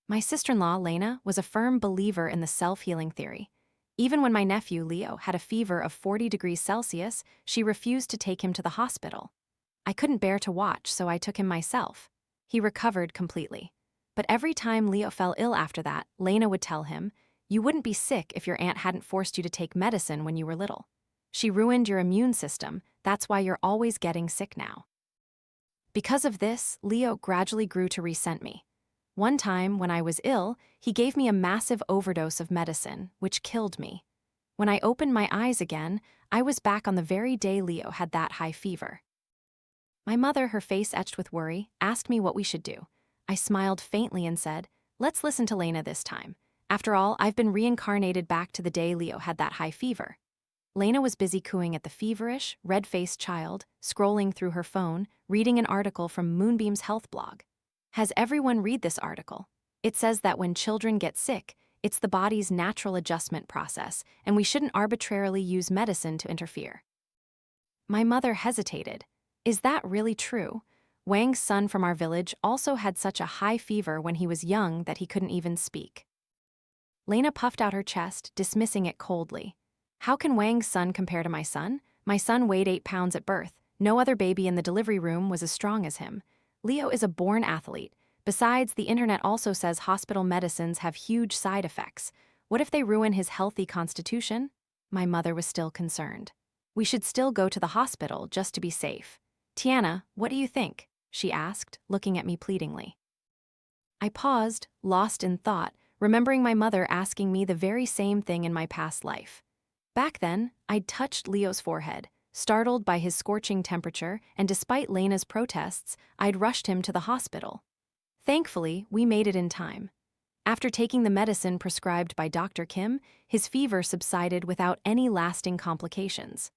My sister-in-law, Lena, was a firm believer in the self-healing theory. Even when my nephew, Leo, had a fever of 40 degrees Celsius, she refused to take him to the hospital. I couldn't bear to watch, so I took him myself. He recovered completely. But every time Leo fell ill after that, Lena would tell him, "You wouldn't be sick if your aunt hadn't forced you to take medicine when you were little. She ruined your immune system, that's why you're always getting sick now." Because of this, Leo gradually grew to resent me. One time, when I was ill, he gave me a massive overdose of medicine, which killed me. When I opened my eyes again, I was back on the very day Leo had that high fever. My mother, her face etched with worry, asked me what we should do. I smiled faintly and said, "Let's listen to Lena this time. After all, I've been reincarnated back to the day Leo had that high fever." Lena was busy cooing at the feverish, red-faced child, scrolling through her phone, reading an article from Moonbeam's health blog. Has everyone read this article? It says that when children get sick, it's the body's natural adjustment process, and we shouldn't arbitrarily use medicine to interfere. My mother hesitated. Is that really true? Wang's son from our village also had such a high fever when he was young that he couldn't even speak. Lena puffed out her chest, dismissing it coldly. How can Wang's son compare to my son? My son weighed 8 pounds at birth. No other baby in the delivery room was as strong as him. Leo is a born athlete. Besides, the internet also says hospital medicines have huge side effects. What if they ruin his healthy constitution? My mother was still concerned. We should still go to the hospital just to be safe. Tiana, what do you think? She asked, looking at me pleadingly. I paused, lost in thought, remembering my mother asking me the very same thing in my past life. Back then, I'd touched Leo's forehead, startled by his scorching temperature, and despite Lena's protests, I'd rushed him to the hospital. Thankfully, we made it in time. After taking the medicine prescribed by Dr. Kim, his fever subsided without any lasting complications.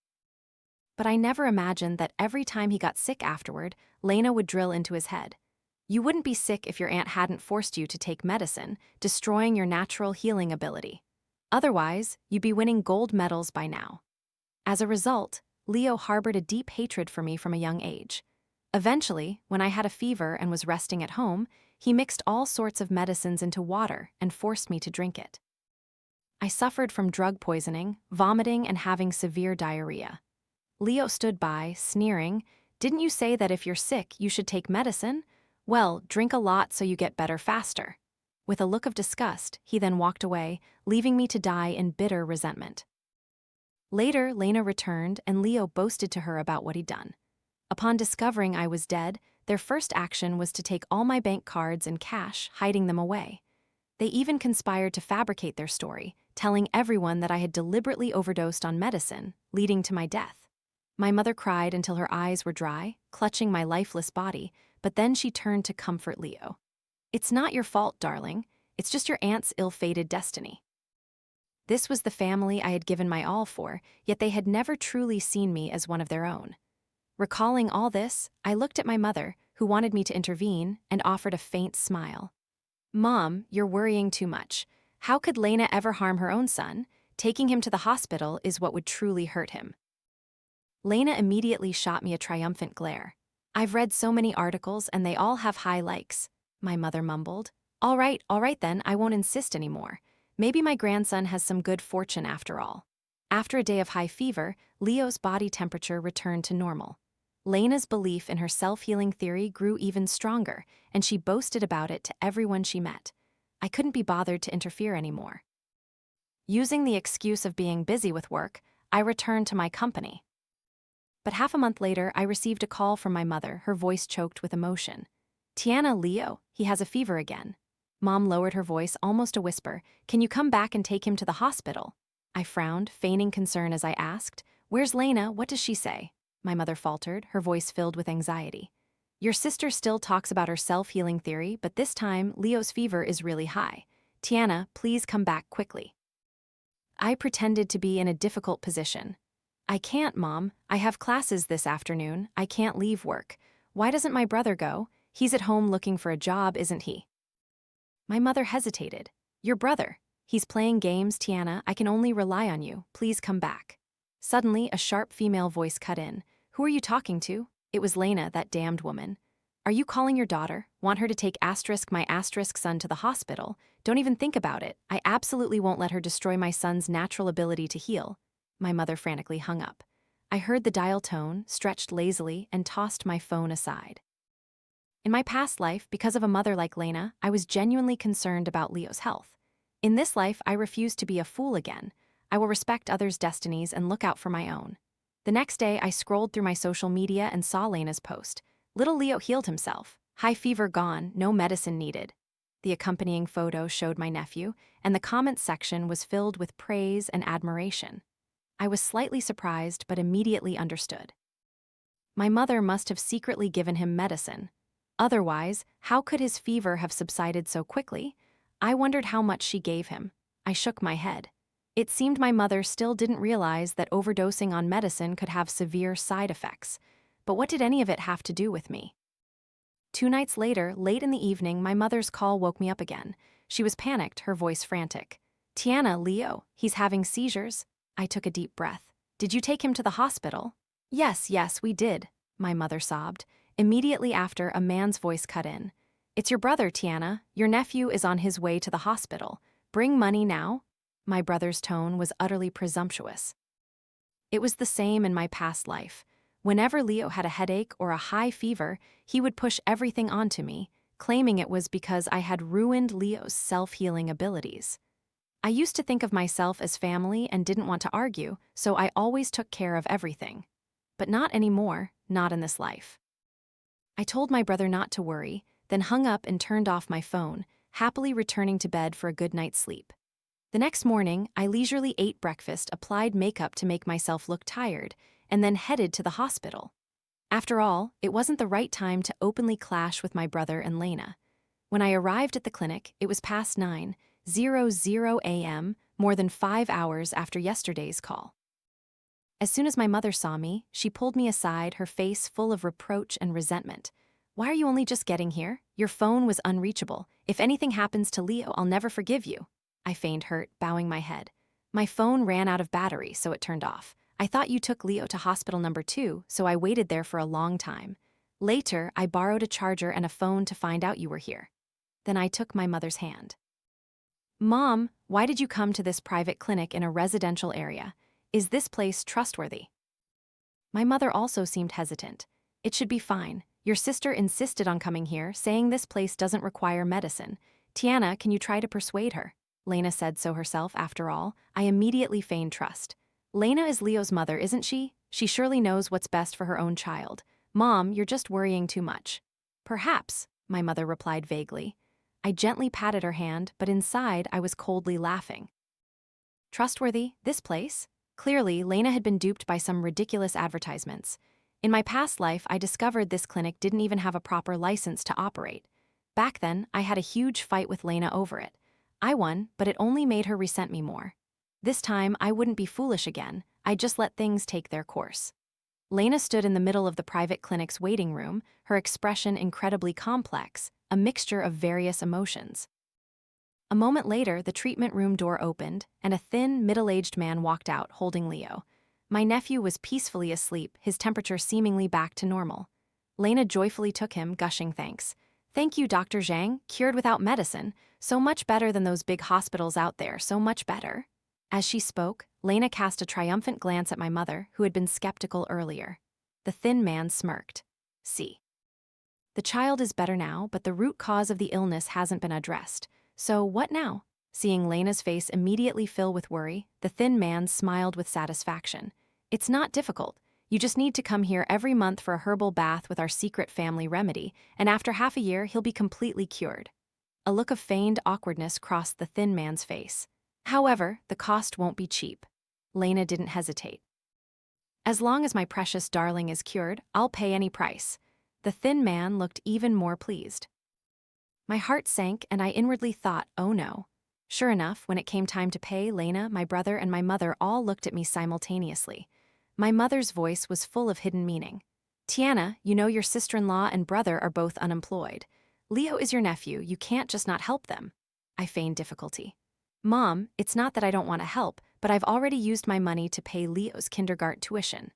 But I never imagined that every time he got sick afterward, Lena would drill into his head. You wouldn't be sick if your aunt hadn't forced you to take medicine, destroying your natural healing ability. Otherwise, you'd be winning gold medals by now. As a result, Leo harbored a deep hatred for me from a young age. Eventually, when I had a fever and was resting at home, he mixed all sorts of medicines into water and forced me to drink it. I suffered from drug poisoning, vomiting, and having severe diarrhea. Leo stood by, sneering, "Didn't you say that if you're sick, you should take medicine? Well, drink a lot so you get better faster." With a look of disgust, he then walked away, leaving me to die in bitter resentment. Later, Lena returned, and Leo boasted to her about what he'd done. Upon discovering I was dead, their first action was to take all my bank cards and cash, hiding them away. They even conspired to fabricate their story, telling everyone that I had deliberately overdosed on medicine, leading to my death. My mother cried until her eyes were dry, clutching my lifeless body, but then she turned to comfort Leo. "It's not your fault, darling. It's just your aunt's ill-fated destiny." This was the family I had given my all for, yet they had never truly seen me as one of their own. Recalling all this, I looked at my mother, who wanted me to intervene, and offered a faint smile. "Mom, you're worrying too much. How could Lena ever harm her own son? Taking him to the hospital is what would truly hurt him." Lena immediately shot me a triumphant glare. "I've read so many articles and they all have high likes," my mother mumbled. All right then, I won't insist anymore. Maybe my grandson has some good fortune after all." After a day of high fever, Leo's body temperature returned to normal. Lena's belief in her self-healing theory grew even stronger, and she boasted about it to everyone she met. I couldn't be bothered to interfere anymore. Using the excuse of being busy with work, I returned to my company. But half a month later, I received a call from my mother, her voice choked with emotion. "Tiana, Leo, he has a fever again." Mom lowered her voice, almost a whisper. "Can you come back and take him to the hospital?" I frowned, feigning concern as I asked, "Where's Lena? What does she say?" My mother faltered, her voice filled with anxiety. "Your sister still talks about her self-healing theory, but this time, Leo's fever is really high. Tiana, please come back quickly." I pretended to be in a difficult position. "I can't, Mom. I have classes this afternoon. I can't leave work. Why doesn't my brother go? He's at home looking for a job, isn't he?" My mother hesitated. "Your brother. He's playing games, Tiana. I can only rely on you. Please come back." Suddenly, a sharp female voice cut in. "Who are you talking to?" It was Lena, that damned woman. Are you calling your daughter? Want her to take asterisk my asterisk son to the hospital? Don't even think about it. I absolutely won't let her destroy my son's natural ability to heal. My mother frantically hung up. I heard the dial tone, stretched lazily, and tossed my phone aside. In my past life, because of a mother like Lena, I was genuinely concerned about Leo's health. In this life, I refuse to be a fool again. I will respect others' destinies and look out for my own. The next day, I scrolled through my social media and saw Lena's post. Little Leo healed himself. High fever gone, no medicine needed. The accompanying photo showed my nephew, and the comments section was filled with praise and admiration. I was slightly surprised but immediately understood. My mother must have secretly given him medicine. Otherwise, how could his fever have subsided so quickly? I wondered how much she gave him. I shook my head. It seemed my mother still didn't realize that overdosing on medicine could have severe side effects. But what did any of it have to do with me? 2 nights later, late in the evening, my mother's call woke me up again. She was panicked, her voice frantic. "Tiana, Leo, he's having seizures." I took a deep breath. "Did you take him to the hospital?" Yes, we did," my mother sobbed. Immediately after, a man's voice cut in. "It's your brother, Tiana. Your nephew is on his way to the hospital. Bring money now." My brother's tone was utterly presumptuous. It was the same in my past life. Whenever Leo had a headache or a high fever, he would push everything onto me, claiming it was because I had ruined Leo's self-healing abilities. I used to think of myself as family and didn't want to argue, so I always took care of everything. But not anymore, not in this life. I told my brother not to worry, then hung up and turned off my phone, happily returning to bed for a good night's sleep. The next morning, I leisurely ate breakfast, applied makeup to make myself look tired, and then headed to the hospital. After all, it wasn't the right time to openly clash with my brother and Lena. When I arrived at the clinic, it was past 9:00 a.m., more than 5 hours after yesterday's call. As soon as my mother saw me, she pulled me aside, her face full of reproach and resentment. "Why are you only just getting here? Your phone was unreachable. If anything happens to Leo, I'll never forgive you." I feigned hurt, bowing my head. "My phone ran out of battery, so it turned off. I thought you took Leo to hospital number 2, so I waited there for a long time. Later, I borrowed a charger and a phone to find out you were here." Then I took my mother's hand. "Mom, why did you come to this private clinic in a residential area? Is this place trustworthy?" My mother also seemed hesitant. "It should be fine. Your sister insisted on coming here, saying this place doesn't require medicine. Tiana, can you try to persuade her?" Lena said so herself, after all. I immediately feigned trust. "Lena is Leo's mother, isn't she? She surely knows what's best for her own child. Mom, you're just worrying too much." "Perhaps," my mother replied vaguely. I gently patted her hand, but inside I was coldly laughing. Trustworthy? This place? Clearly, Lena had been duped by some ridiculous advertisements. In my past life, I discovered this clinic didn't even have a proper license to operate. Back then, I had a huge fight with Lena over it. I won, but it only made her resent me more. This time, I wouldn't be foolish again. I'd just let things take their course. Lena stood in the middle of the private clinic's waiting room, her expression incredibly complex, a mixture of various emotions. A moment later, the treatment room door opened, and a thin, middle-aged man walked out, holding Leo. My nephew was peacefully asleep, his temperature seemingly back to normal. Lena joyfully took him, gushing thanks. "Thank you, Dr. Zhang, cured without medicine. So much better than those big hospitals out there, so much better." As she spoke, Lena cast a triumphant glance at my mother, who had been skeptical earlier. The thin man smirked. "See. The child is better now, but the root cause of the illness hasn't been addressed. So what now?" Seeing Lena's face immediately fill with worry, the thin man smiled with satisfaction. "It's not difficult. You just need to come here every month for a herbal bath with our secret family remedy, and after half a year, he'll be completely cured." A look of feigned awkwardness crossed the thin man's face. "However, the cost won't be cheap." Lena didn't hesitate. "As long as my precious darling is cured, I'll pay any price." The thin man looked even more pleased. My heart sank, and I inwardly thought, oh no. Sure enough, when it came time to pay, Lena, my brother, and my mother all looked at me simultaneously. My mother's voice was full of hidden meaning. "Tiana, you know your sister-in-law and brother are both unemployed. Leo is your nephew, you can't just not help them." I feigned difficulty. "Mom, it's not that I don't want to help, but I've already used my money to pay Leo's kindergarten tuition."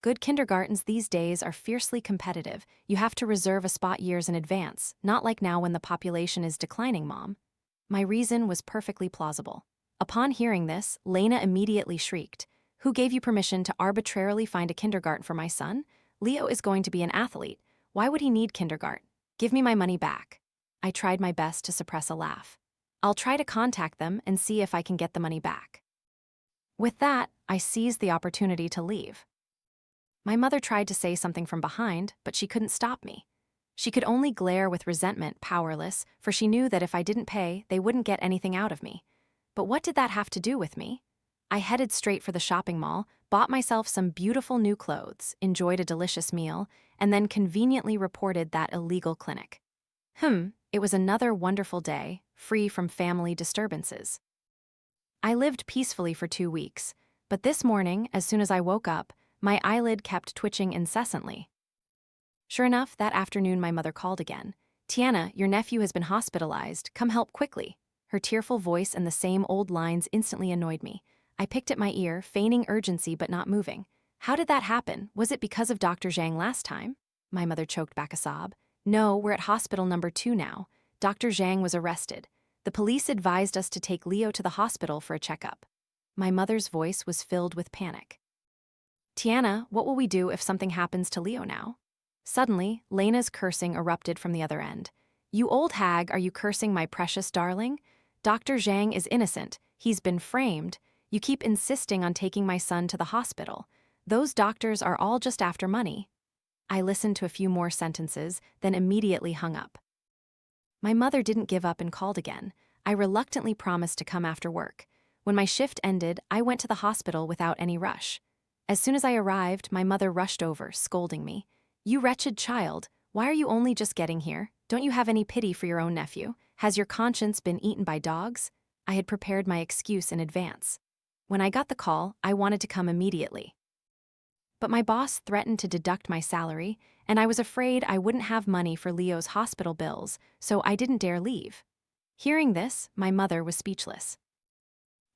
Good kindergartens these days are fiercely competitive. You have to reserve a spot years in advance, not like now when the population is declining, Mom. My reason was perfectly plausible. Upon hearing this, Lena immediately shrieked. Who gave you permission to arbitrarily find a kindergarten for my son? Leo is going to be an athlete. Why would he need kindergarten? Give me my money back. I tried my best to suppress a laugh. I'll try to contact them and see if I can get the money back. With that, I seized the opportunity to leave. My mother tried to say something from behind, but she couldn't stop me. She could only glare with resentment, powerless, for she knew that if I didn't pay, they wouldn't get anything out of me. But what did that have to do with me? I headed straight for the shopping mall, bought myself some beautiful new clothes, enjoyed a delicious meal, and then conveniently reported that illegal clinic. It was another wonderful day, free from family disturbances. I lived peacefully for 2 weeks, but this morning, as soon as I woke up, my eyelid kept twitching incessantly. Sure enough, that afternoon my mother called again. Tiana, your nephew has been hospitalized. Come help quickly. Her tearful voice and the same old lines instantly annoyed me. I picked at my ear, feigning urgency but not moving. How did that happen? Was it because of Dr. Zhang last time? My mother choked back a sob. No, we're at hospital number 2 now. Dr. Zhang was arrested. The police advised us to take Leo to the hospital for a checkup. My mother's voice was filled with panic. Tiana, what will we do if something happens to Leo now? Suddenly, Lena's cursing erupted from the other end. You old hag, are you cursing my precious darling? Dr. Zhang is innocent. He's been framed. You keep insisting on taking my son to the hospital. Those doctors are all just after money. I listened to a few more sentences, then immediately hung up. My mother didn't give up and called again. I reluctantly promised to come after work. When my shift ended, I went to the hospital without any rush. As soon as I arrived, my mother rushed over, scolding me. You wretched child, why are you only just getting here? Don't you have any pity for your own nephew? Has your conscience been eaten by dogs? I had prepared my excuse in advance. When I got the call, I wanted to come immediately. But my boss threatened to deduct my salary, and I was afraid I wouldn't have money for Leo's hospital bills, so I didn't dare leave. Hearing this, my mother was speechless.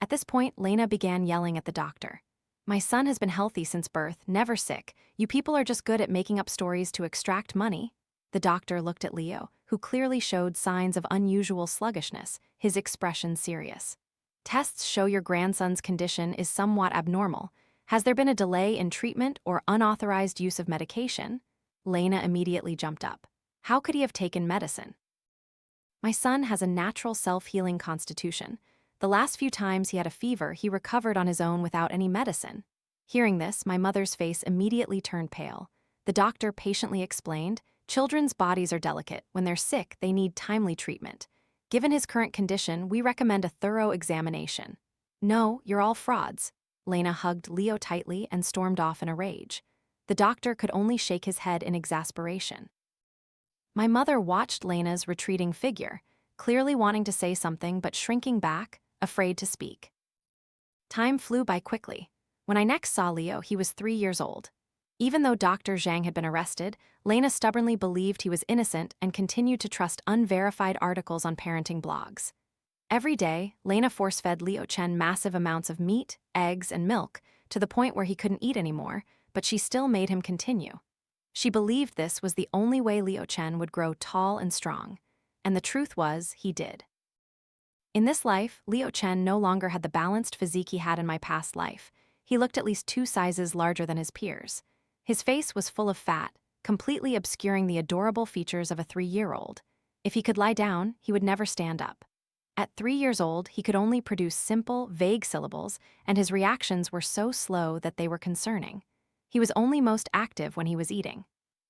At this point, Lena began yelling at the doctor. My son has been healthy since birth, never sick. You people are just good at making up stories to extract money. The doctor looked at Leo, who clearly showed signs of unusual sluggishness, his expression serious. Tests show your grandson's condition is somewhat abnormal. Has there been a delay in treatment or unauthorized use of medication? Lena immediately jumped up. How could he have taken medicine? My son has a natural self-healing constitution. The last few times he had a fever, he recovered on his own without any medicine. Hearing this, my mother's face immediately turned pale. The doctor patiently explained, children's bodies are delicate. When they're sick, they need timely treatment. Given his current condition, we recommend a thorough examination. No, you're all frauds. Lena hugged Leo tightly and stormed off in a rage. The doctor could only shake his head in exasperation. My mother watched Lena's retreating figure, clearly wanting to say something but shrinking back, afraid to speak. Time flew by quickly. When I next saw Leo, he was 3 years old. Even though Dr. Zhang had been arrested, Lena stubbornly believed he was innocent and continued to trust unverified articles on parenting blogs. Every day, Lena force-fed Leo Chen massive amounts of meat, eggs, and milk, to the point where he couldn't eat anymore, but she still made him continue. She believed this was the only way Leo Chen would grow tall and strong, and the truth was, he did. In this life, Leo Chen no longer had the balanced physique he had in my past life. He looked at least 2 sizes larger than his peers. His face was full of fat, completely obscuring the adorable features of a 3-year-old. If he could lie down, he would never stand up. At 3 years old, he could only produce simple, vague syllables, and his reactions were so slow that they were concerning. He was only most active when he was eating.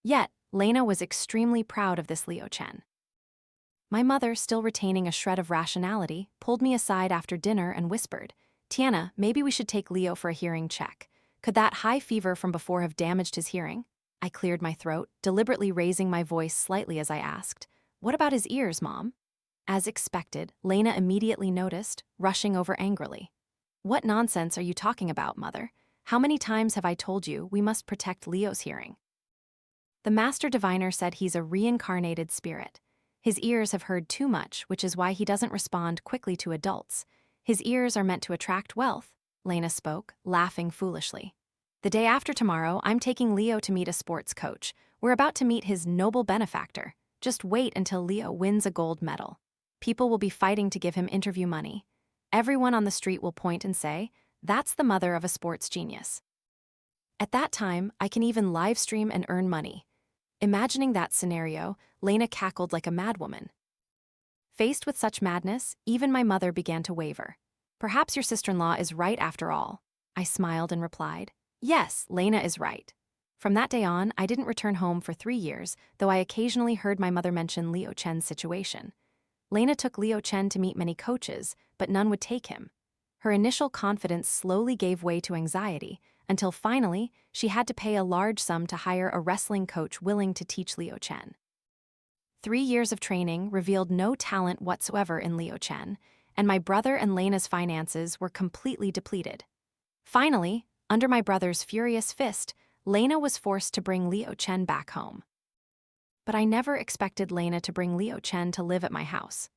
Yet, Lena was extremely proud of this Leo Chen. My mother, still retaining a shred of rationality, pulled me aside after dinner and whispered, Tiana, maybe we should take Leo for a hearing check. Could that high fever from before have damaged his hearing? I cleared my throat, deliberately raising my voice slightly as I asked, what about his ears, Mom? As expected, Lena immediately noticed, rushing over angrily. What nonsense are you talking about, Mother? How many times have I told you we must protect Leo's hearing? The master diviner said he's a reincarnated spirit. His ears have heard too much, which is why he doesn't respond quickly to adults. His ears are meant to attract wealth, Lena spoke, laughing foolishly. The day after tomorrow, I'm taking Leo to meet a sports coach. We're about to meet his noble benefactor. Just wait until Leo wins a gold medal. People will be fighting to give him interview money. Everyone on the street will point and say, "That's the mother of a sports genius." At that time, I can even live stream and earn money. Imagining that scenario, Lena cackled like a madwoman. Faced with such madness, even my mother began to waver. "Perhaps your sister-in-law is right after all." I smiled and replied, "Yes, Lena is right." From that day on, I didn't return home for 3 years, though I occasionally heard my mother mention Leo Chen's situation. Lena took Leo Chen to meet many coaches, but none would take him. Her initial confidence slowly gave way to anxiety, until finally, she had to pay a large sum to hire a wrestling coach willing to teach Leo Chen. 3 years of training revealed no talent whatsoever in Leo Chen, and my brother and Lena's finances were completely depleted. Finally, under my brother's furious fist, Lena was forced to bring Leo Chen back home. But I never expected Lena to bring Leo Chen to live at my house.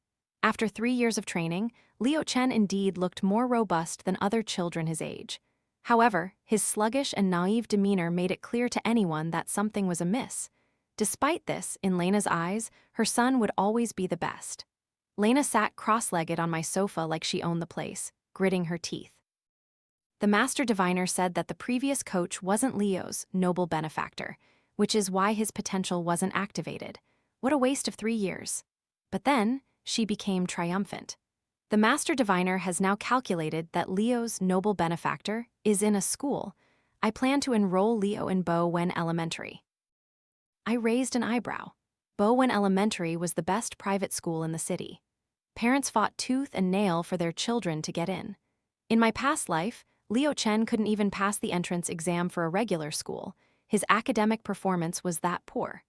After 3 years of training, Leo Chen indeed looked more robust than other children his age. However, his sluggish and naive demeanor made it clear to anyone that something was amiss. Despite this, in Lena's eyes, her son would always be the best. Lena sat cross-legged on my sofa like she owned the place, gritting her teeth. The master diviner said that the previous coach wasn't Leo's noble benefactor, which is why his potential wasn't activated. What a waste of 3 years. But then, she became triumphant. The master diviner has now calculated that Leo's noble benefactor is in a school. I plan to enroll Leo in Bowen Elementary. I raised an eyebrow. Bowen Elementary was the best private school in the city. Parents fought tooth and nail for their children to get in. In my past life, Leo Chen couldn't even pass the entrance exam for a regular school. His academic performance was that poor.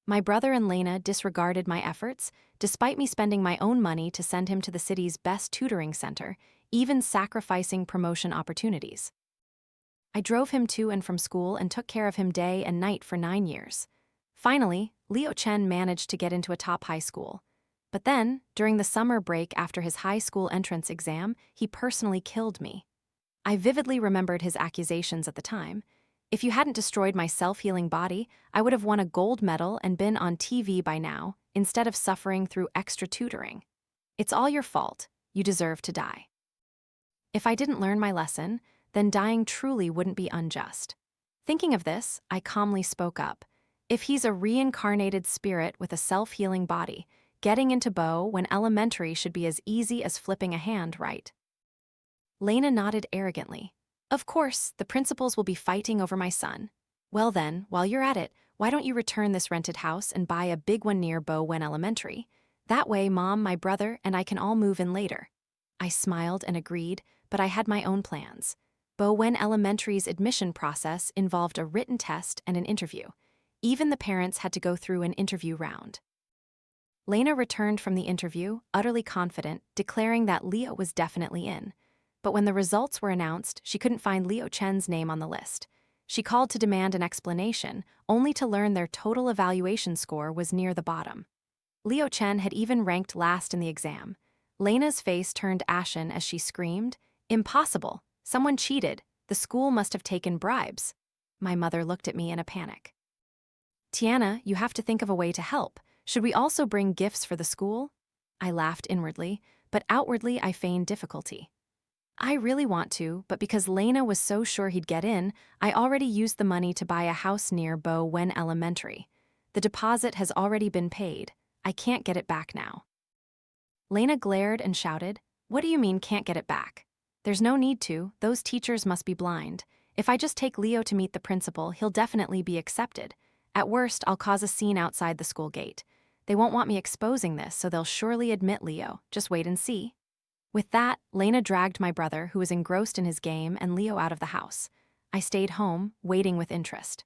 My brother and Lena disregarded my efforts, despite me spending my own money to send him to the city's best tutoring center, even sacrificing promotion opportunities. I drove him to and from school and took care of him day and night for 9 years. Finally, Leo Chen managed to get into a top high school. But then, during the summer break after his high school entrance exam, he personally killed me. I vividly remembered his accusations at the time. "If you hadn't destroyed my self-healing body, I would have won a gold medal and been on TV by now, instead of suffering through extra tutoring. It's all your fault. You deserve to die." If I didn't learn my lesson, then dying truly wouldn't be unjust. Thinking of this, I calmly spoke up. If he's a reincarnated spirit with a self-healing body, getting into Bowen Elementary should be as easy as flipping a hand, right? Lena nodded arrogantly. "Of course, the principals will be fighting over my son." "Well then, while you're at it, why don't you return this rented house and buy a big one near Bowen Elementary? That way Mom, my brother, and I can all move in later." I smiled and agreed, but I had my own plans. Bowen Elementary's admission process involved a written test and an interview. Even the parents had to go through an interview round. Lena returned from the interview, utterly confident, declaring that Leo was definitely in. But when the results were announced, she couldn't find Leo Chen's name on the list. She called to demand an explanation, only to learn their total evaluation score was near the bottom. Leo Chen had even ranked last in the exam. Lena's face turned ashen as she screamed, "Impossible! Someone cheated. The school must have taken bribes." My mother looked at me in a panic. "Tiana, you have to think of a way to help. Should we also bring gifts for the school?" I laughed inwardly, but outwardly I feigned difficulty. "I really want to, but because Lena was so sure he'd get in, I already used the money to buy a house near Bowen Elementary. The deposit has already been paid. I can't get it back now." Lena glared and shouted, "What do you mean can't get it back? There's no need to, those teachers must be blind. If I just take Leo to meet the principal, he'll definitely be accepted. At worst, I'll cause a scene outside the school gate. They won't want me exposing this, so they'll surely admit Leo. Just wait and see." With that, Lena dragged my brother, who was engrossed in his game, and Leo out of the house. I stayed home, waiting with interest.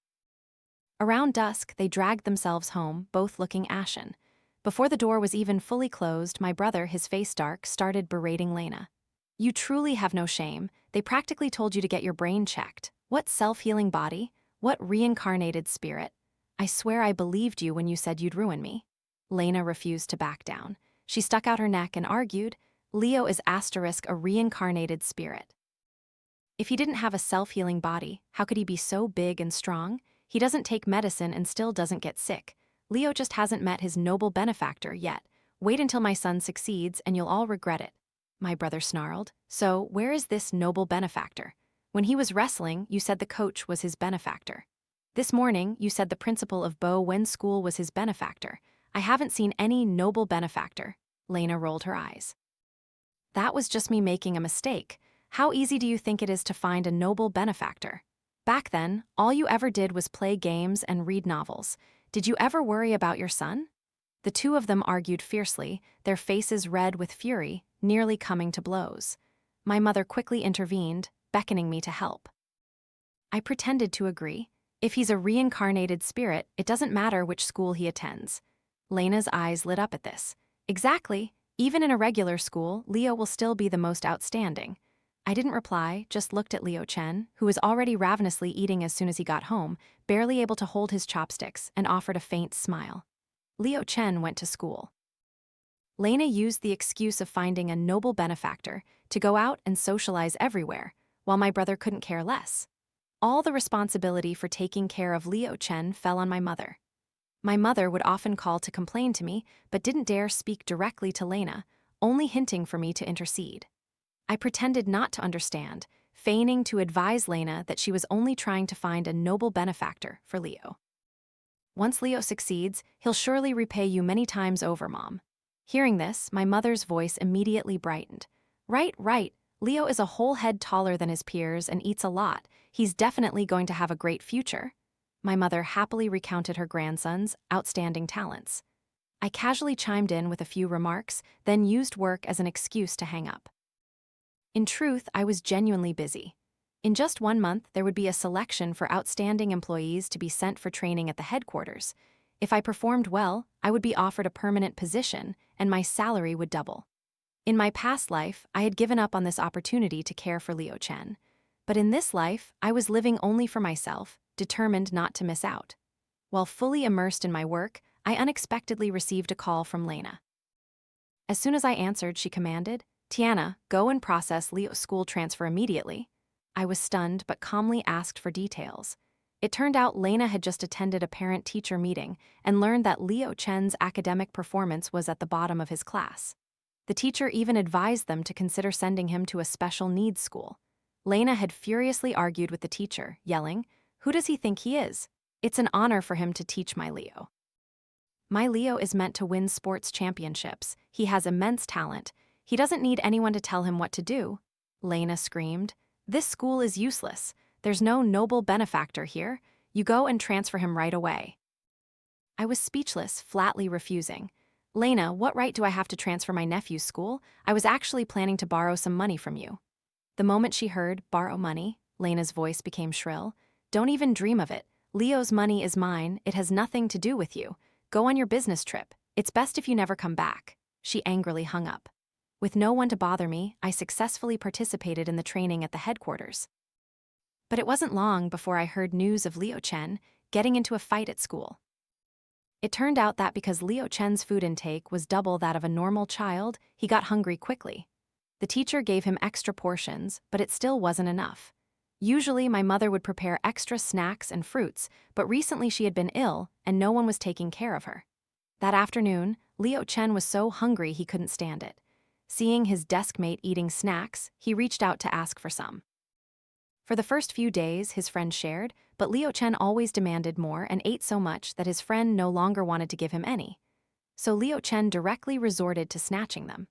Around dusk, they dragged themselves home, both looking ashen. Before the door was even fully closed, my brother, his face dark, started berating Lena. "You truly have no shame. They practically told you to get your brain checked. What self-healing body? What reincarnated spirit? I swear I believed you when you said you'd ruin me." Lena refused to back down. She stuck out her neck and argued, "Leo is *a reincarnated spirit." If he didn't have a self-healing body, how could he be so big and strong? He doesn't take medicine and still doesn't get sick. Leo just hasn't met his noble benefactor yet. Wait until my son succeeds and you'll all regret it. My brother snarled. So, where is this noble benefactor? When he was wrestling, you said the coach was his benefactor. This morning, you said the principal of Bo Wen School was his benefactor. I haven't seen any noble benefactor. Lena rolled her eyes. That was just me making a mistake. How easy do you think it is to find a noble benefactor? Back then, all you ever did was play games and read novels. Did you ever worry about your son? The two of them argued fiercely, their faces red with fury, nearly coming to blows. My mother quickly intervened, beckoning me to help. I pretended to agree. If he's a reincarnated spirit, it doesn't matter which school he attends. Lena's eyes lit up at this. Exactly. Even in a regular school, Leo will still be the most outstanding. I didn't reply, just looked at Leo Chen, who was already ravenously eating as soon as he got home, barely able to hold his chopsticks, and offered a faint smile. Leo Chen went to school. Lena used the excuse of finding a noble benefactor to go out and socialize everywhere, while my brother couldn't care less. All the responsibility for taking care of Leo Chen fell on my mother. My mother would often call to complain to me, but didn't dare speak directly to Lena, only hinting for me to intercede. I pretended not to understand, feigning to advise Lena that she was only trying to find a noble benefactor for Leo. Once Leo succeeds, he'll surely repay you many times over, Mom. Hearing this, my mother's voice immediately brightened. Right. Leo is a whole head taller than his peers and eats a lot. He's definitely going to have a great future. My mother happily recounted her grandson's outstanding talents. I casually chimed in with a few remarks, then used work as an excuse to hang up. In truth, I was genuinely busy. In just 1 month, there would be a selection for outstanding employees to be sent for training at the headquarters. If I performed well, I would be offered a permanent position, and my salary would double. In my past life, I had given up on this opportunity to care for Leo Chen. But in this life, I was living only for myself, determined not to miss out. While fully immersed in my work, I unexpectedly received a call from Lena. As soon as I answered, she commanded, "Tiana, go and process Leo's school transfer immediately." I was stunned but calmly asked for details. It turned out Lena had just attended a parent-teacher meeting and learned that Leo Chen's academic performance was at the bottom of his class. The teacher even advised them to consider sending him to a special needs school. Lena had furiously argued with the teacher, yelling, "Who does he think he is? It's an honor for him to teach my Leo. My Leo is meant to win sports championships. He has immense talent. He doesn't need anyone to tell him what to do." Lena screamed, "This school is useless. There's no noble benefactor here. You go and transfer him right away." I was speechless, flatly refusing. "Lena, what right do I have to transfer my nephew's school? I was actually planning to borrow some money from you." The moment she heard, "borrow money," Lena's voice became shrill. "Don't even dream of it. Leo's money is mine. It has nothing to do with you. Go on your business trip. It's best if you never come back." She angrily hung up. With no one to bother me, I successfully participated in the training at the headquarters. But it wasn't long before I heard news of Leo Chen getting into a fight at school. It turned out that because Leo Chen's food intake was double that of a normal child, he got hungry quickly. The teacher gave him extra portions, but it still wasn't enough. Usually, my mother would prepare extra snacks and fruits, but recently she had been ill and no one was taking care of her. That afternoon, Leo Chen was so hungry he couldn't stand it. Seeing his desk mate eating snacks, he reached out to ask for some. For the first few days, his friend shared, but Leo Chen always demanded more and ate so much that his friend no longer wanted to give him any. So Leo Chen directly resorted to snatching them.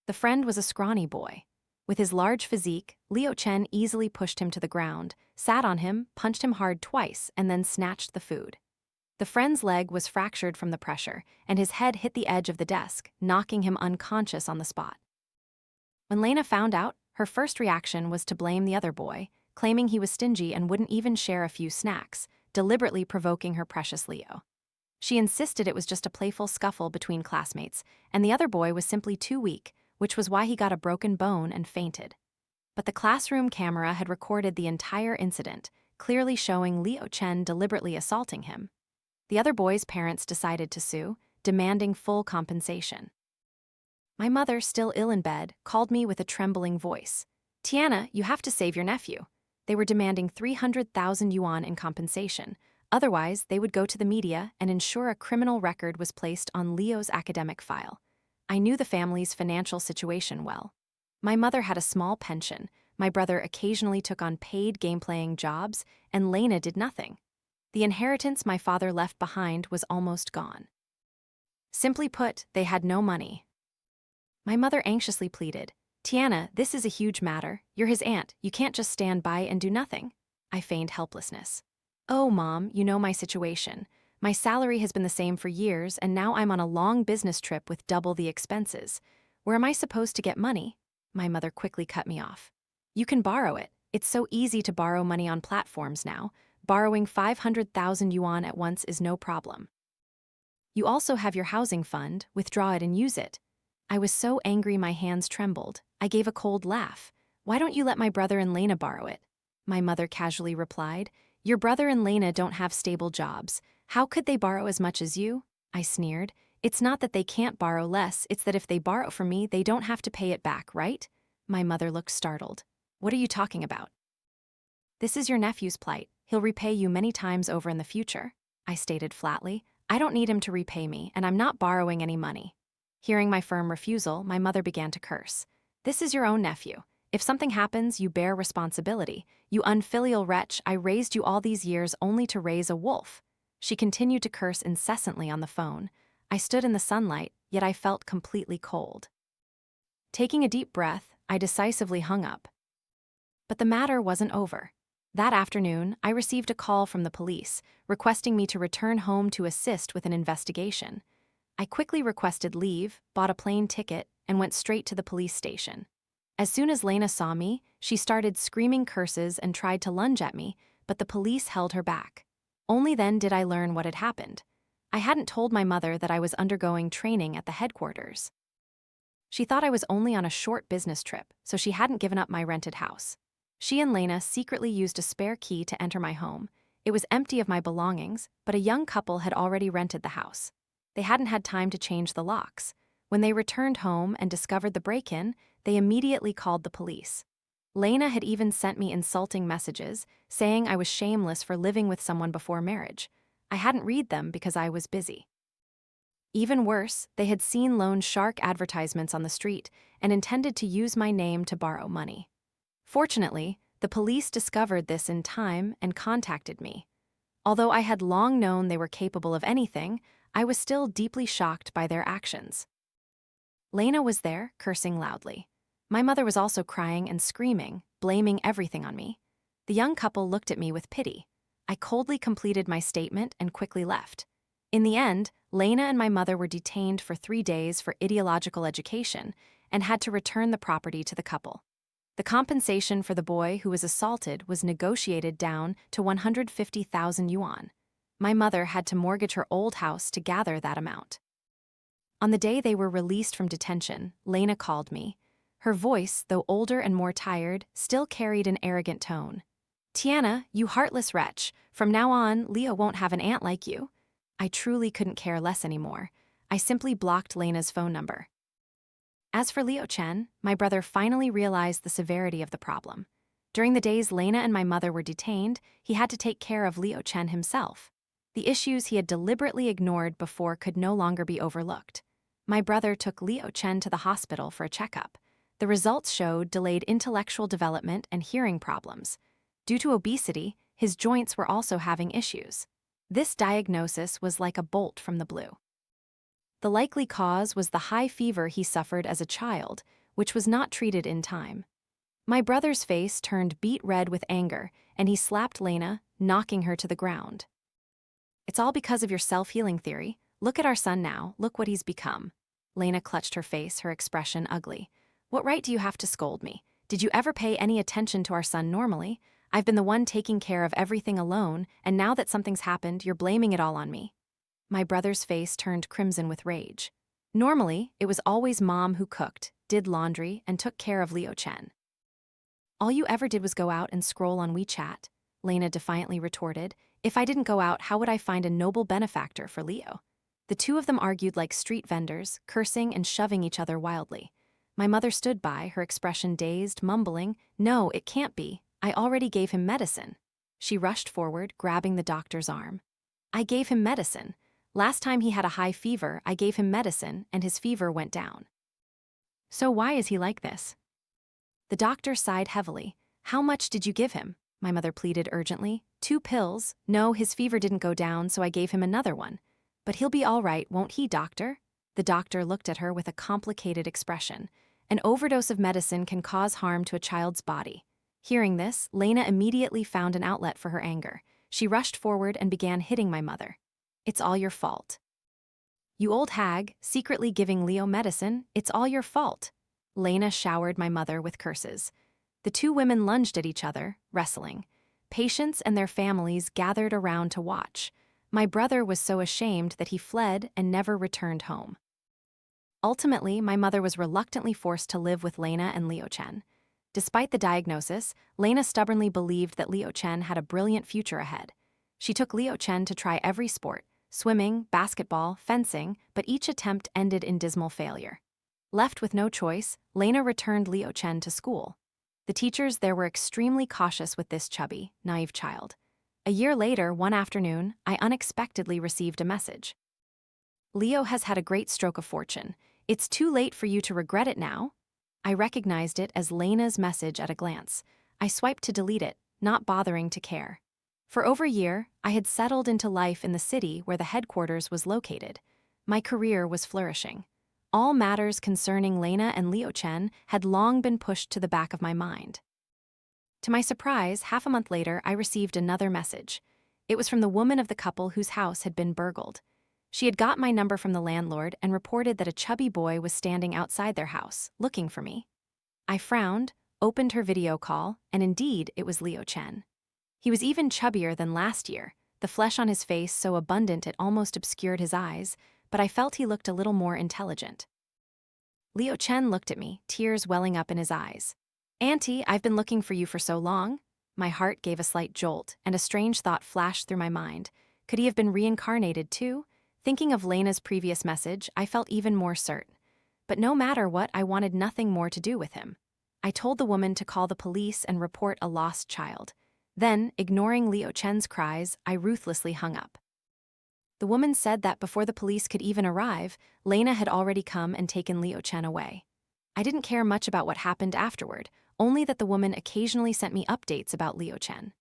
The friend was a scrawny boy. With his large physique, Leo Chen easily pushed him to the ground, sat on him, punched him hard twice, and then snatched the food. The friend's leg was fractured from the pressure, and his head hit the edge of the desk, knocking him unconscious on the spot. When Lena found out, her first reaction was to blame the other boy, claiming he was stingy and wouldn't even share a few snacks, deliberately provoking her precious Leo. She insisted it was just a playful scuffle between classmates, and the other boy was simply too weak, which was why he got a broken bone and fainted. But the classroom camera had recorded the entire incident, clearly showing Leo Chen deliberately assaulting him. The other boy's parents decided to sue, demanding full compensation. My mother, still ill in bed, called me with a trembling voice. "Tiana, you have to save your nephew. They were demanding 300,000 yuan in compensation. Otherwise, they would go to the media and ensure a criminal record was placed on Leo's academic file. I knew the family's financial situation well. My mother had a small pension, my brother occasionally took on paid game-playing jobs, and Lena did nothing. The inheritance my father left behind was almost gone. Simply put, they had no money. My mother anxiously pleaded, "Tiana, this is a huge matter. You're his aunt. You can't just stand by and do nothing." I feigned helplessness. "Oh, Mom, you know my situation. My salary has been the same for years, and now I'm on a long business trip with double the expenses. Where am I supposed to get money?" My mother quickly cut me off. "You can borrow it. It's so easy to borrow money on platforms now. Borrowing 500,000 yuan at once is no problem. You also have your housing fund. Withdraw it and use it." I was so angry my hands trembled. I gave a cold laugh. "Why don't you let my brother and Lena borrow it?" My mother casually replied, "Your brother and Lena don't have stable jobs. How could they borrow as much as you?" I sneered. "It's not that they can't borrow less, it's that if they borrow from me, they don't have to pay it back, right?" My mother looked startled. "What are you talking about?" "This is your nephew's plight. He'll repay you many times over in the future," I stated flatly. "I don't need him to repay me, and I'm not borrowing any money." Hearing my firm refusal, my mother began to curse. "This is your own nephew. If something happens, you bear responsibility. You unfilial wretch, I raised you all these years only to raise a wolf." She continued to curse incessantly on the phone. I stood in the sunlight, yet I felt completely cold. Taking a deep breath, I decisively hung up. But the matter wasn't over. That afternoon, I received a call from the police, requesting me to return home to assist with an investigation. I quickly requested leave, bought a plane ticket, and went straight to the police station. As soon as Lena saw me, she started screaming curses and tried to lunge at me, but the police held her back. Only then did I learn what had happened. I hadn't told my mother that I was undergoing training at the headquarters. She thought I was only on a short business trip, so she hadn't given up my rented house. She and Lena secretly used a spare key to enter my home. It was empty of my belongings, but a young couple had already rented the house. They hadn't had time to change the locks. When they returned home and discovered the break-in, they immediately called the police. Lena had even sent me insulting messages, saying I was shameless for living with someone before marriage. I hadn't read them because I was busy. Even worse, they had seen loan shark advertisements on the street and intended to use my name to borrow money. Fortunately, the police discovered this in time and contacted me. Although I had long known they were capable of anything, I was still deeply shocked by their actions. Lena was there, cursing loudly. My mother was also crying and screaming, blaming everything on me. The young couple looked at me with pity. I coldly completed my statement and quickly left. In the end, Lena and my mother were detained for 3 days for ideological education and had to return the property to the couple. The compensation for the boy who was assaulted was negotiated down to 150,000 yuan. My mother had to mortgage her old house to gather that amount. On the day they were released from detention, Lena called me. Her voice, though older and more tired, still carried an arrogant tone. "Tiana, you heartless wretch, from now on, Leo won't have an aunt like you." I truly couldn't care less anymore. I simply blocked Lena's phone number. As for Leo Chen, my brother finally realized the severity of the problem. During the days Lena and my mother were detained, he had to take care of Leo Chen himself. The issues he had deliberately ignored before could no longer be overlooked. My brother took Leo Chen to the hospital for a checkup. The results showed delayed intellectual development and hearing problems. Due to obesity, his joints were also having issues. This diagnosis was like a bolt from the blue. The likely cause was the high fever he suffered as a child, which was not treated in time. My brother's face turned beet red with anger, and he slapped Lena, knocking her to the ground. "It's all because of your self-healing theory. Look at our son now, look what he's become." Lena clutched her face, her expression ugly. "What right do you have to scold me? Did you ever pay any attention to our son normally? I've been the one taking care of everything alone, and now that something's happened, you're blaming it all on me." My brother's face turned crimson with rage. Normally, it was always Mom who cooked, did laundry, and took care of Leo Chen. "All you ever did was go out and scroll on WeChat," Lena defiantly retorted. "If I didn't go out, how would I find a noble benefactor for Leo?" The two of them argued like street vendors, cursing and shoving each other wildly. My mother stood by, her expression dazed, mumbling, "No, it can't be. I already gave him medicine. She rushed forward, grabbing the doctor's arm. I gave him medicine. Last time he had a high fever, I gave him medicine, and his fever went down. So why is he like this? The doctor sighed heavily. How much did you give him? My mother pleaded urgently. 2 pills. No, his fever didn't go down, so I gave him another one. But he'll be all right, won't he, doctor? The doctor looked at her with a complicated expression. An overdose of medicine can cause harm to a child's body. Hearing this, Lena immediately found an outlet for her anger. She rushed forward and began hitting my mother. It's all your fault. You old hag, secretly giving Leo medicine, it's all your fault. Lena showered my mother with curses. The 2 women lunged at each other, wrestling. Patients and their families gathered around to watch. My brother was so ashamed that he fled and never returned home. Ultimately, my mother was reluctantly forced to live with Lena and Leo Chen. Despite the diagnosis, Lena stubbornly believed that Leo Chen had a brilliant future ahead. She took Leo Chen to try every sport, swimming, basketball, fencing, but each attempt ended in dismal failure. Left with no choice, Lena returned Leo Chen to school. The teachers there were extremely cautious with this chubby, naive child. A year later, one afternoon, I unexpectedly received a message. Leo has had a great stroke of fortune. It's too late for you to regret it now. I recognized it as Lena's message at a glance. I swiped to delete it, not bothering to care. For over a year, I had settled into life in the city where the headquarters was located. My career was flourishing. All matters concerning Lena and Leo Chen had long been pushed to the back of my mind. To my surprise, half a month later, I received another message. It was from the woman of the couple whose house had been burgled. She had got my number from the landlord and reported that a chubby boy was standing outside their house, looking for me. I frowned, opened her video call, and indeed, it was Leo Chen. He was even chubbier than last year, the flesh on his face so abundant it almost obscured his eyes, but I felt he looked a little more intelligent. Leo Chen looked at me, tears welling up in his eyes. Auntie, I've been looking for you for so long. My heart gave a slight jolt, and a strange thought flashed through my mind. Could he have been reincarnated too? Thinking of Lena's previous message, I felt even more certain. But no matter what, I wanted nothing more to do with him. I told the woman to call the police and report a lost child. Then, ignoring Leo Chen's cries, I ruthlessly hung up. The woman said that before the police could even arrive, Lena had already come and taken Leo Chen away. I didn't care much about what happened afterward, only that the woman occasionally sent me updates about Leo Chen.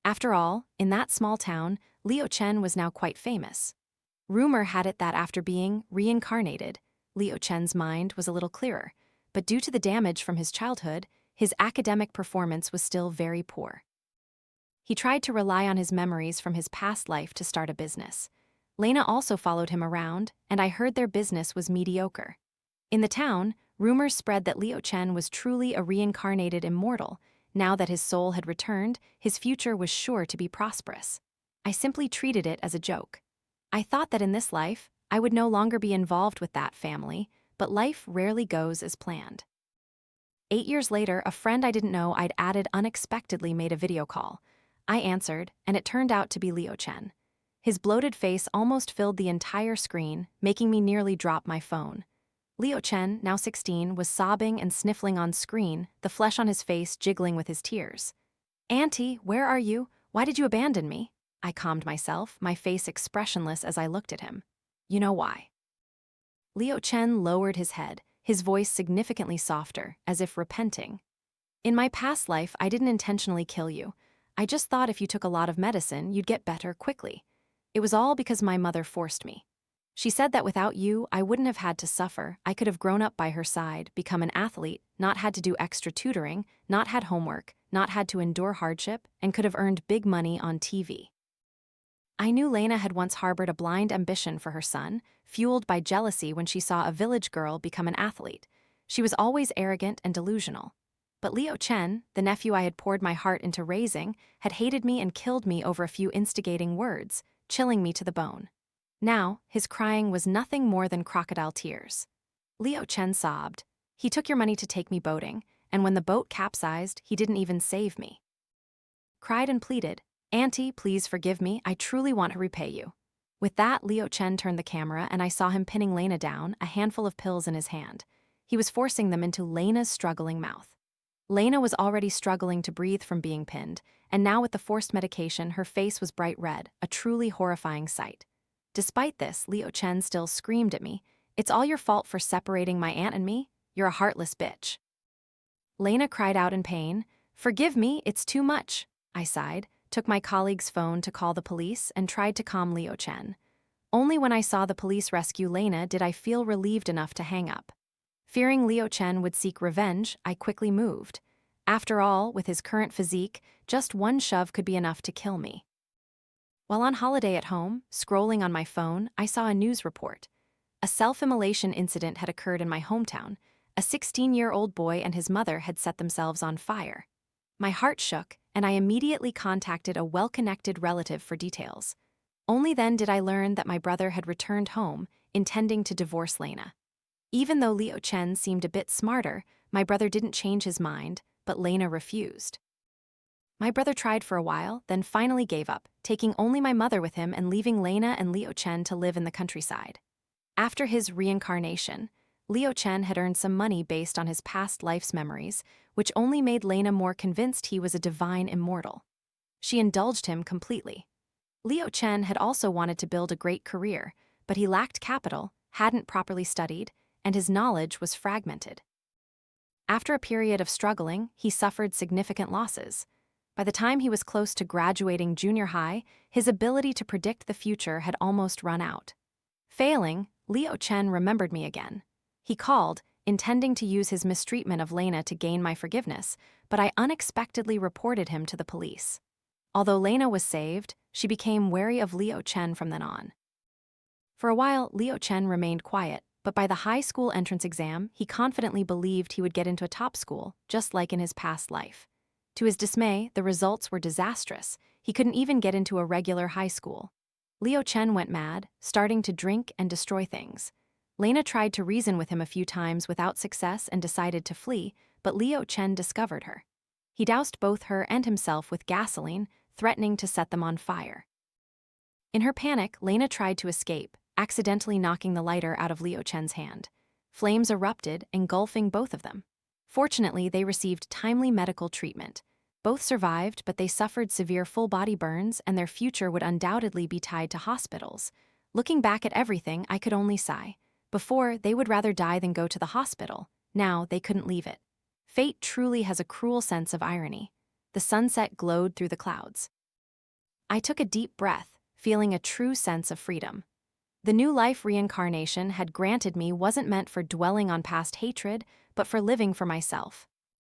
After all, in that small town, Leo Chen was now quite famous. Rumor had it that after being reincarnated, Leo Chen's mind was a little clearer, but due to the damage from his childhood, his academic performance was still very poor. He tried to rely on his memories from his past life to start a business. Lena also followed him around, and I heard their business was mediocre. In the town, rumors spread that Leo Chen was truly a reincarnated immortal. Now that his soul had returned, his future was sure to be prosperous. I simply treated it as a joke. I thought that in this life, I would no longer be involved with that family, but life rarely goes as planned. 8 years later, a friend I didn't know I'd added unexpectedly made a video call. I answered, and it turned out to be Leo Chen. His bloated face almost filled the entire screen, making me nearly drop my phone. Leo Chen, now 16, was sobbing and sniffling on screen, the flesh on his face jiggling with his tears. Auntie, where are you? Why did you abandon me? I calmed myself, my face expressionless as I looked at him. You know why. Leo Chen lowered his head, his voice significantly softer, as if repenting. In my past life, I didn't intentionally kill you. I just thought if you took a lot of medicine, you'd get better quickly. It was all because my mother forced me. She said that without you, I wouldn't have had to suffer. I could have grown up by her side, become an athlete, not had to do extra tutoring, not had homework, not had to endure hardship, and could have earned big money on TV. I knew Lena had once harbored a blind ambition for her son, fueled by jealousy when she saw a village girl become an athlete. She was always arrogant and delusional. But Leo Chen, the nephew I had poured my heart into raising, had hated me and killed me over a few instigating words, chilling me to the bone. Now, his crying was nothing more than crocodile tears. Leo Chen sobbed. He took your money to take me boating, and when the boat capsized, he didn't even save me. Cried and pleaded, Auntie, please forgive me, I truly want to repay you. With that, Leo Chen turned the camera and I saw him pinning Lena down, a handful of pills in his hand. He was forcing them into Lena's struggling mouth. Lena was already struggling to breathe from being pinned, and now with the forced medication, her face was bright red, a truly horrifying sight. Despite this, Leo Chen still screamed at me, "It's all your fault for separating my aunt and me. You're a heartless bitch." Lena cried out in pain, "Forgive me, it's too much." I sighed, took my colleague's phone to call the police, and tried to calm Leo Chen. Only when I saw the police rescue Lena did I feel relieved enough to hang up. Fearing Leo Chen would seek revenge, I quickly moved. After all, with his current physique, just one shove could be enough to kill me. While on holiday at home, scrolling on my phone, I saw a news report. A self-immolation incident had occurred in my hometown. A 16-year-old boy and his mother had set themselves on fire. My heart shook, and I immediately contacted a well-connected relative for details. Only then did I learn that my brother had returned home, intending to divorce Lena. Even though Leo Chen seemed a bit smarter, my brother didn't change his mind, but Lena refused. My brother tried for a while, then finally gave up, taking only my mother with him and leaving Lena and Leo Chen to live in the countryside. After his reincarnation, Leo Chen had earned some money based on his past life's memories, which only made Lena more convinced he was a divine immortal. She indulged him completely. Leo Chen had also wanted to build a great career, but he lacked capital, hadn't properly studied, and his knowledge was fragmented. After a period of struggling, he suffered significant losses. By the time he was close to graduating junior high, his ability to predict the future had almost run out. Failing, Leo Chen remembered me again. He called, intending to use his mistreatment of Lena to gain my forgiveness, but I unexpectedly reported him to the police. Although Lena was saved, she became wary of Leo Chen from then on. For a while, Leo Chen remained quiet, but by the high school entrance exam, he confidently believed he would get into a top school, just like in his past life. To his dismay, the results were disastrous. He couldn't even get into a regular high school. Leo Chen went mad, starting to drink and destroy things. Lena tried to reason with him a few times without success and decided to flee, but Leo Chen discovered her. He doused both her and himself with gasoline, threatening to set them on fire. In her panic, Lena tried to escape, accidentally knocking the lighter out of Leo Chen's hand. Flames erupted, engulfing both of them. Fortunately, they received timely medical treatment. Both survived, but they suffered severe full-body burns, and their future would undoubtedly be tied to hospitals. Looking back at everything, I could only sigh. Before, they would rather die than go to the hospital. Now, they couldn't leave it. Fate truly has a cruel sense of irony. The sunset glowed through the clouds. I took a deep breath, feeling a true sense of freedom. The new life reincarnation had granted me wasn't meant for dwelling on past hatred, but for living for myself.